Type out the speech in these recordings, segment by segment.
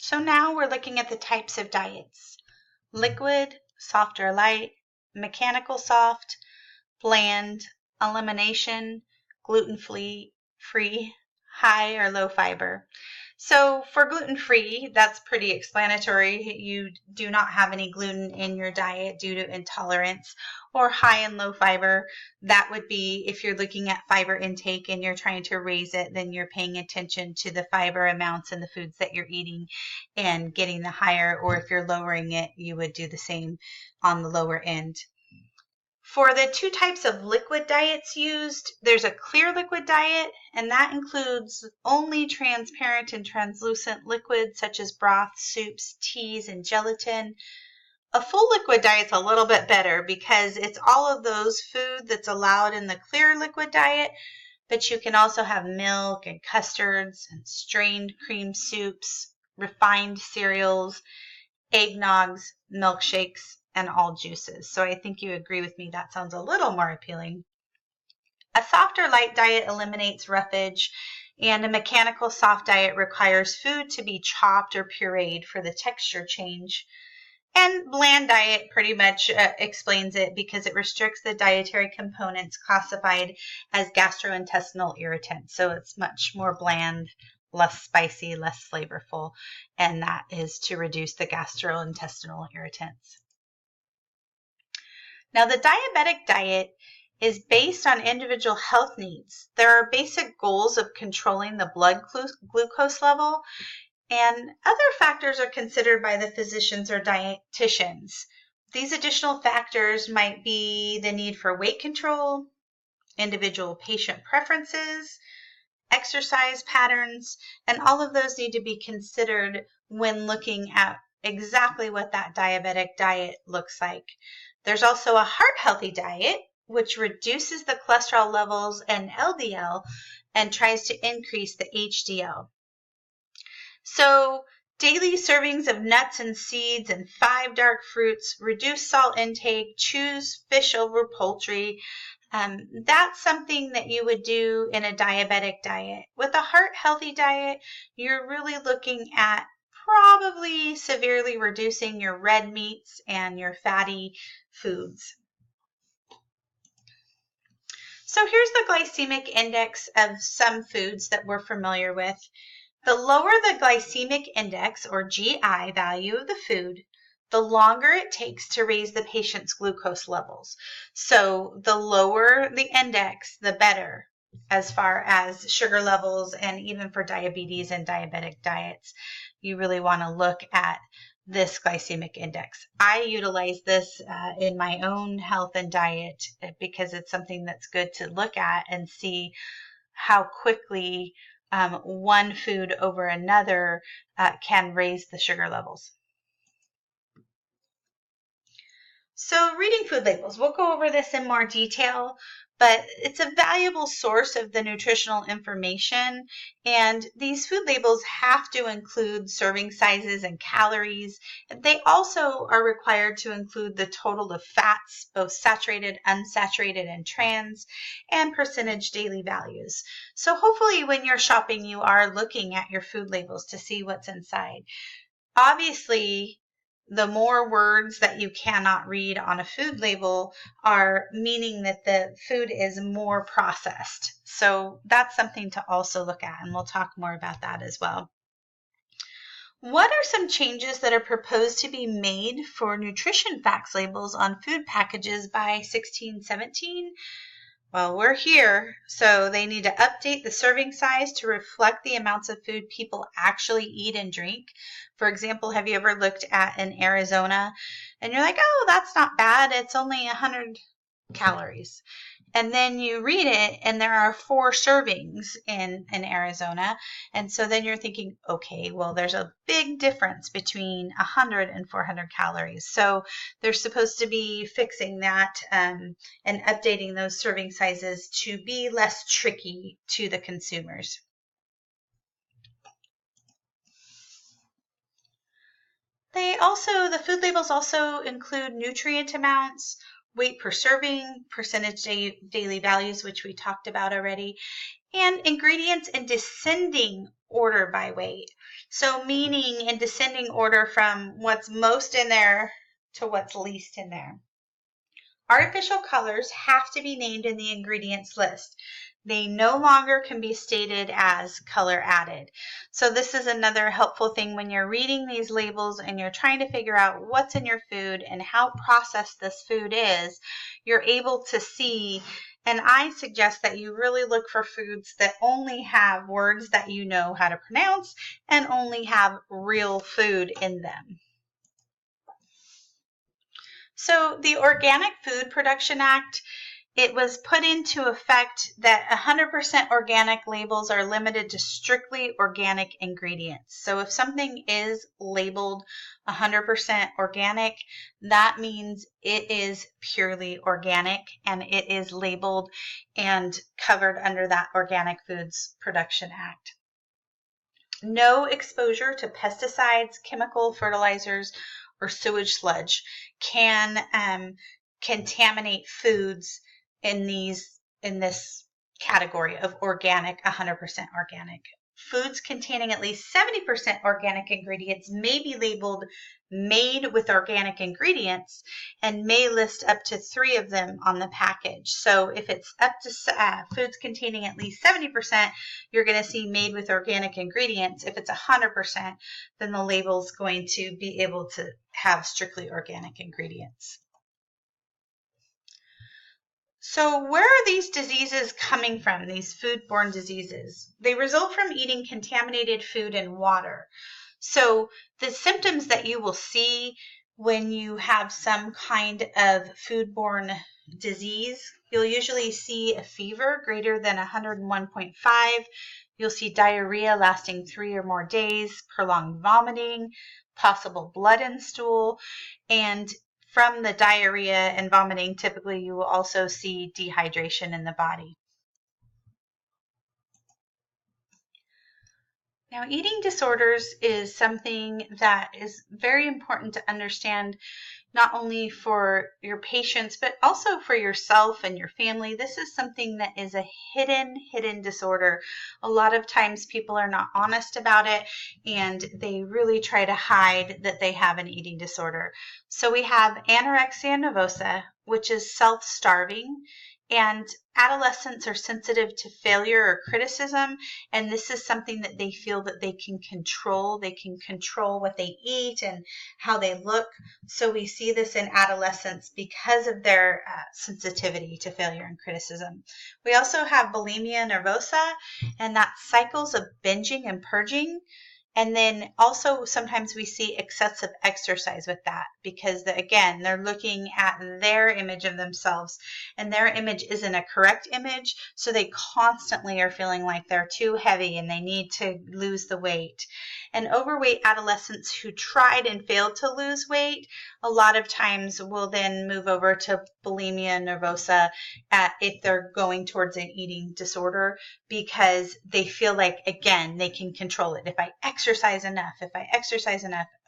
So now we're looking at the types of diets: liquid, soft or light, mechanical soft, bland, elimination, gluten-free, high or low fiber. So for gluten-free, that's pretty explanatory. You do not have any gluten in your diet due to intolerance. Or high and low fiber, that would be if you're looking at fiber intake and you're trying to raise it, then you're paying attention to the fiber amounts in the foods that you're eating and getting the higher, or if you're lowering it, you would do the same on the lower end. For the two types of liquid diets used, there's a clear liquid diet, and that includes only transparent and translucent liquids such as broth, soups, teas, and gelatin. A full liquid diet's a little bit better because it's all of those food that's allowed in the clear liquid diet, but you can also have milk and custards and strained cream soups, refined cereals, eggnogs, milkshakes, and all juices. So I think you agree with me, that sounds a little more appealing. A soft or light diet eliminates roughage, and a mechanical soft diet requires food to be chopped or pureed for the texture change. And bland diet pretty much explains it because it restricts the dietary components classified as gastrointestinal irritants. So it's much more bland, less spicy, less flavorful, and that is to reduce the gastrointestinal irritants. Now, the diabetic diet is based on individual health needs. There are basic goals of controlling the blood glucose level, and other factors are considered by the physicians or dietitians. These additional factors might be the need for weight control, individual patient preferences, exercise patterns, and all of those need to be considered when looking at exactly what that diabetic diet looks like. There's also a heart healthy diet, which reduces the cholesterol levels and LDL and tries to increase the HDL. So daily servings of nuts and seeds and 5 dark fruits, reduce salt intake, choose fish over poultry. That's something that you would do in a diabetic diet. With a heart healthy diet, you're really looking at probably severely reducing your red meats and your fatty foods. So here's the glycemic index of some foods that we're familiar with. The lower the glycemic index, or GI, value of the food, the longer it takes to raise the patient's glucose levels. So the lower the index, the better as far as sugar levels, and even for diabetes and diabetic diets, you really want to look at this glycemic index. I utilize this in my own health and diet because it's something that's good to look at and see how quickly one food over another can raise the sugar levels. So reading food labels, we'll go over this in more detail, but it's a valuable source of the nutritional information, and these food labels have to include serving sizes and calories. They also are required to include the total of fats, both saturated, unsaturated, and trans, and percentage daily values. So hopefully when you're shopping, you are looking at your food labels to see what's inside. Obviously, the more words that you cannot read on a food label are meaning that the food is more processed. So that's something to also look at, and we'll talk more about that as well. What are some changes that are proposed to be made for nutrition facts labels on food packages by 1617? Well, we're here, so they need to update the serving size to reflect the amounts of food people actually eat and drink. For example, have you ever looked at in Arizona and you're like, oh, that's not bad, it's only 100 calories. And then you read it and there are 4 servings in Arizona. And so then you're thinking, okay, well, there's a big difference between 100 and 400 calories. So they're supposed to be fixing that and updating those serving sizes to be less tricky to the consumers. The food labels also include nutrient amounts, weight per serving, percentage daily values, which we talked about already, and ingredients in descending order by weight. So meaning in descending order from what's most in there to what's least in there. Artificial colors have to be named in the ingredients list. They no longer can be stated as color added. So this is another helpful thing when you're reading these labels and you're trying to figure out what's in your food and how processed this food is, you're able to see. And I suggest that you really look for foods that only have words that you know how to pronounce and only have real food in them. So the Organic Food Production Act, it was put into effect that 100% organic labels are limited to strictly organic ingredients. So if something is labeled 100% organic, that means it is purely organic and it is labeled and covered under that Organic Foods Production Act. No exposure to pesticides, chemical fertilizers, or sewage sludge can contaminate foods in this category of organic, 100% organic. Foods containing at least 70% organic ingredients may be labeled made with organic ingredients and may list up to 3 of them on the package. So if it's up to foods containing at least 70%, you're going to see made with organic ingredients. If it's 100%, then the label is going to be able to have strictly organic ingredients. So where are these diseases coming from, these foodborne diseases? They result from eating contaminated food and water. So the symptoms that you will see when you have some kind of foodborne disease, you'll usually see a fever greater than 101.5. You'll see diarrhea lasting 3 or more days, prolonged vomiting, possible blood in stool, and from the diarrhea and vomiting, typically you will also see dehydration in the body. Now, eating disorders is something that is very important to understand, not only for your patients, but also for yourself and your family. This is something that is a hidden disorder. A lot of times people are not honest about it and they really try to hide that they have an eating disorder. So we have anorexia nervosa, which is self-starving, and adolescents are sensitive to failure or criticism, and this is something that they feel that they can control. They can control what they eat and how they look. So we see this in adolescents because of their sensitivity to failure and criticism. We also have bulimia nervosa, and that's cycles of binging and purging. And then also sometimes we see excessive exercise with that because, again, they're looking at their image of themselves and their image isn't a correct image. So they constantly are feeling like they're too heavy and they need to lose the weight. And overweight adolescents who tried and failed to lose weight, a lot of times will then move over to bulimia nervosa if they're going towards an eating disorder, because they feel like, again, they can control it. If I exercise enough,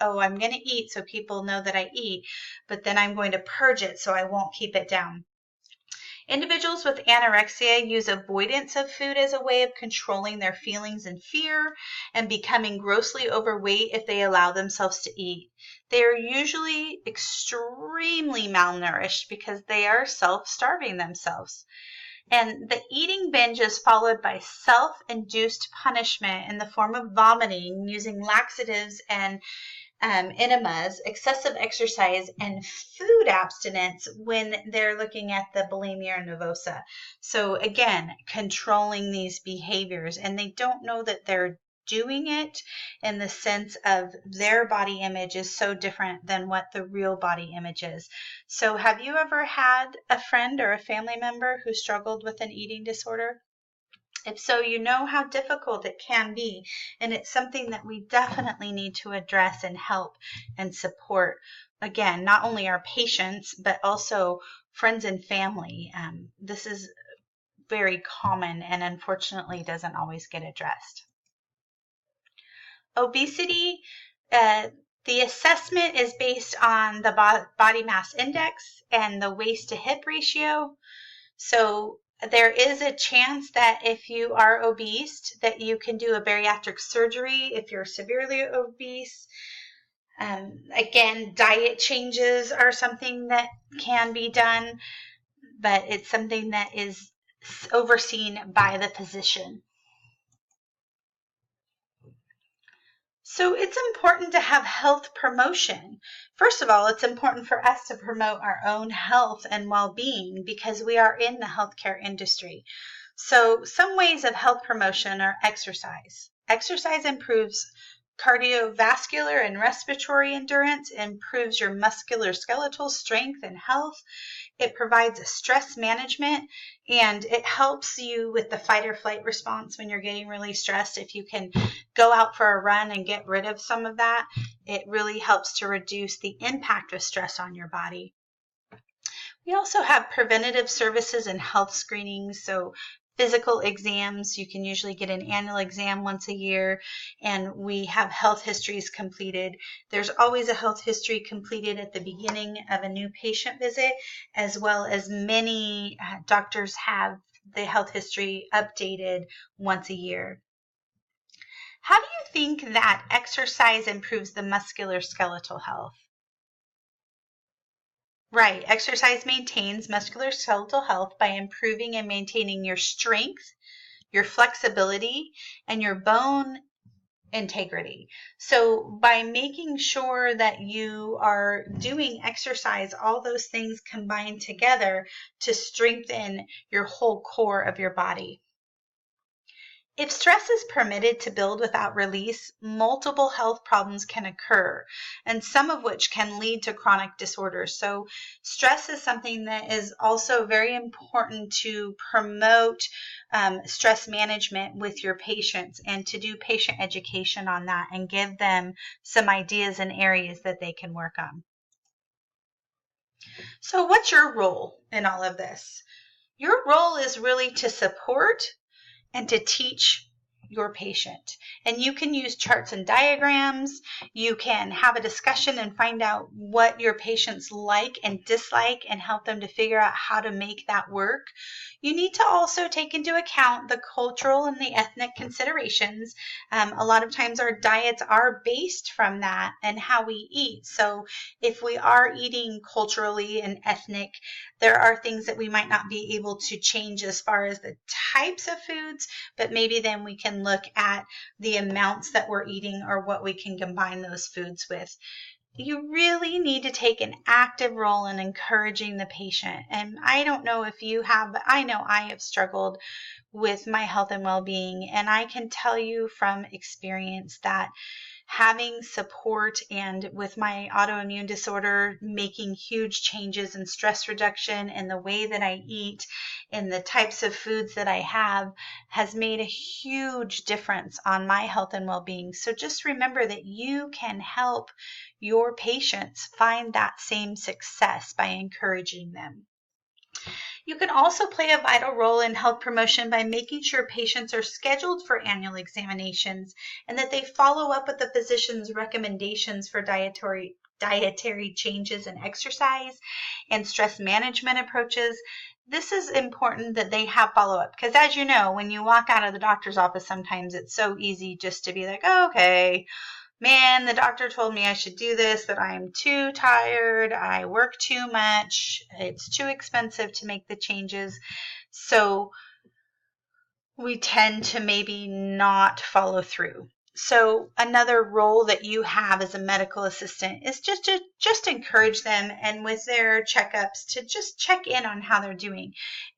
oh, I'm going to eat so people know that I eat, but then I'm going to purge it so I won't keep it down. Individuals with anorexia use avoidance of food as a way of controlling their feelings and fear and becoming grossly overweight if they allow themselves to eat. They are usually extremely malnourished because they are self-starving themselves. And the eating binge is followed by self-induced punishment in the form of vomiting, using laxatives and enemas, excessive exercise, and food abstinence when they're looking at the bulimia nervosa. So again, controlling these behaviors, and they don't know that they're doing it in the sense of their body image is so different than what the real body image is. So have you ever had a friend or a family member who struggled with an eating disorder? If so, you know how difficult it can be, and it's something that we definitely need to address and help and support. Again, not only our patients, but also friends and family. This is very common and unfortunately doesn't always get addressed. Obesity, the assessment is based on the body mass index and the waist to hip ratio. So There is a chance that if you are obese, that you can do a bariatric surgery if you're severely obese. Again, diet changes are something that can be done, but it's something that is overseen by the physician. So it's important to have health promotion. First of all, it's important for us to promote our own health and well-being because we are in the healthcare industry. So some ways of health promotion are exercise. Exercise improves cardiovascular and respiratory endurance, improves your musculoskeletal strength and health. It provides stress management, and it helps you with the fight or flight response when you're getting really stressed. If you can go out for a run and get rid of some of that, it really helps to reduce the impact of stress on your body. We also have preventative services and health screenings. So physical exams, you can usually get an annual exam once a year, and we have health histories completed. There's always a health history completed at the beginning of a new patient visit, as well as many doctors have the health history updated once a year. How do you think that exercise improves the musculoskeletal health? Right. Exercise maintains musculoskeletal health by improving and maintaining your strength, your flexibility, and your bone integrity. So by making sure that you are doing exercise, all those things combine together to strengthen your whole core of your body. If stress is permitted to build without release, multiple health problems can occur, and some of which can lead to chronic disorders. So stress is something that is also very important to promote stress management with your patients and to do patient education on that and give them some ideas and areas that they can work on. So what's your role in all of this? Your role is really to support and to teach your patient. And you can use charts and diagrams. You can have a discussion and find out what your patients like and dislike and help them to figure out how to make that work. You need to also take into account the cultural and the ethnic considerations. A lot of times our diets are based from that and how we eat. So if we are eating culturally and ethnic, there are things that we might not be able to change as far as the types of foods, but maybe then we can look at the amounts that we're eating or what we can combine those foods with. You really need to take an active role in encouraging the patient. And I don't know if you have, but I know I have struggled with my health and well-being. And I can tell you from experience that having support and with my autoimmune disorder, making huge changes in stress reduction and the way that I eat and the types of foods that I have has made a huge difference on my health and well-being. So just remember that you can help your patients find that same success by encouraging them. You can also play a vital role in health promotion by making sure patients are scheduled for annual examinations and that they follow up with the physician's recommendations for dietary changes in exercise and stress management approaches. This is important that they have follow-up because, as you know, when you walk out of the doctor's office, sometimes it's so easy just to be like, oh, okay, man, the doctor told me I should do this, but I'm too tired. I work too much. It's too expensive to make the changes. So we tend to maybe not follow through. So another role that you have as a medical assistant is just to encourage them and with their checkups to just check in on how they're doing.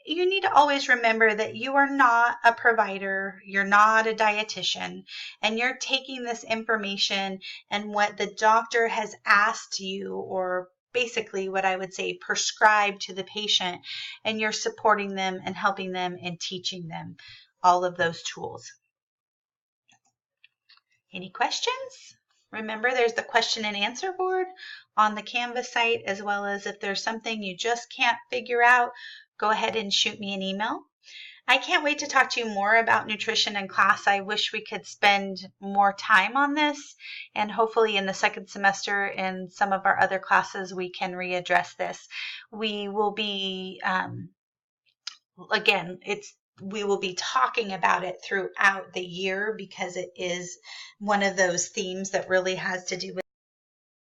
You need to always remember that you are not a provider, you're not a dietitian, and you're taking this information and what the doctor has asked you or basically what I would say prescribed to the patient, and you're supporting them and helping them and teaching them all of those tools. Any questions? Remember, there's the question and answer board on the Canvas site, as well as if there's something you just can't figure out, go ahead and shoot me an email. I can't wait to talk to you more about nutrition in class. I wish we could spend more time on this, and hopefully in the second semester in some of our other classes we can readdress this. We will be again, we will be talking about it throughout the year because it is one of those themes that really has to do with